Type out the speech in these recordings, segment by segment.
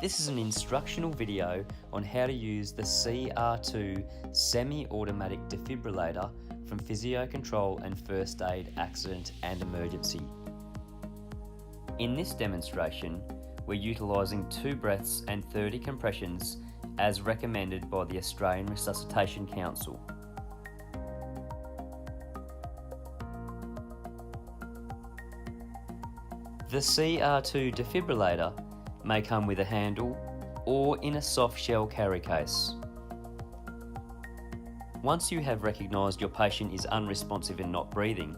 This is an instructional video on how to use the CR2 semi-automatic defibrillator from Physio Control and First Aid Accident and Emergency. In this demonstration, we're utilising 2 breaths and 30 compressions as recommended by the Australian Resuscitation Council. The CR2 defibrillator may come with a handle or in a soft shell carry case. Once you have recognised your patient is unresponsive and not breathing,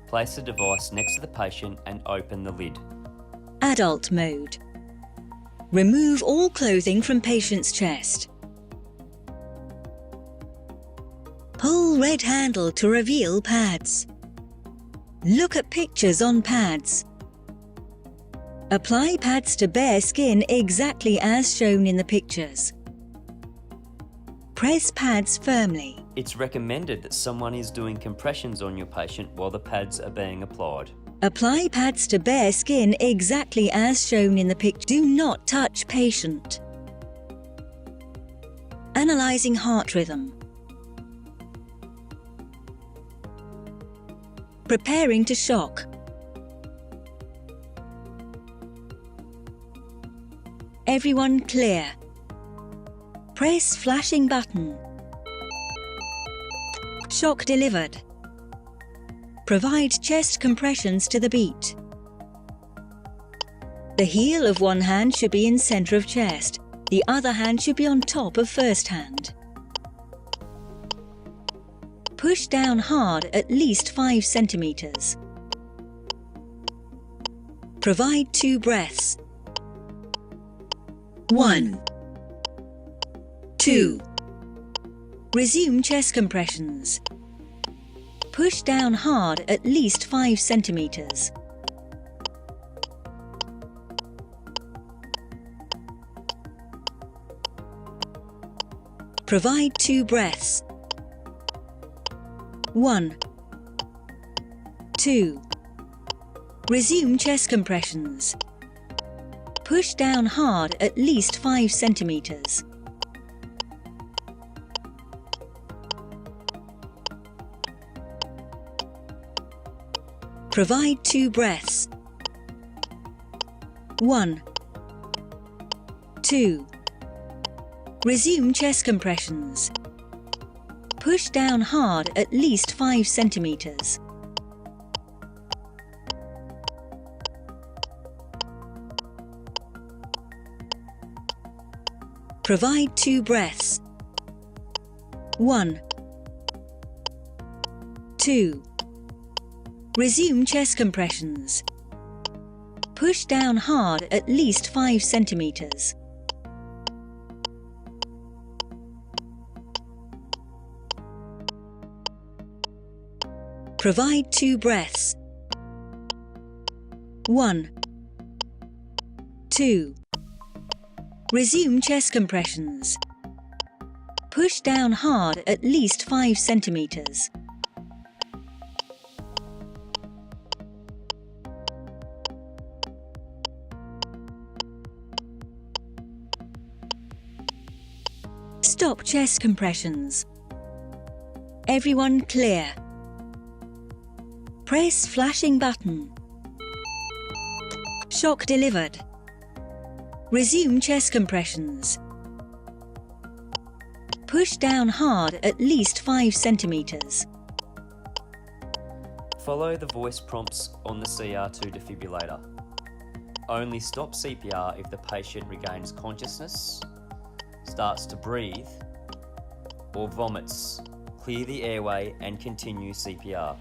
place the device next to the patient and open the lid. Adult mode. Remove all clothing from patient's chest. Pull red handle to reveal pads. Look at pictures on pads. Apply pads to bare skin exactly as shown in the pictures. Press pads firmly. It's recommended that someone is doing compressions on your patient while the pads are being applied. Apply pads to bare skin exactly as shown in the picture. Do not touch patient. Analyzing heart rhythm. Preparing to shock. Everyone clear. Press flashing button. Shock delivered. Provide chest compressions to the beat. The heel of one hand should be in center of chest. The other hand should be on top of first hand. Push down hard at least 5 centimeters. Provide 2 breaths. 1, 2. Resume chest compressions. Push down hard at least 5 centimeters. Provide 2 breaths. 1, 2. Resume chest compressions. Push down hard at least 5 centimeters. Provide 2 breaths. 1, 2. Resume chest compressions. Push down hard at least 5 centimeters. Provide 2 breaths. 1, 2. Resume chest compressions. Push down hard at least 5 centimeters. Provide 2 breaths. 1, 2. Resume chest compressions. Push down hard at least 5 centimeters. Stop chest compressions. Everyone clear. Press flashing button. Shock delivered. Resume chest compressions. Push down hard at least 5 centimeters. Follow the voice prompts on the CR2 defibrillator. Only stop CPR if the patient regains consciousness, starts to breathe, or vomits. Clear the airway and continue CPR.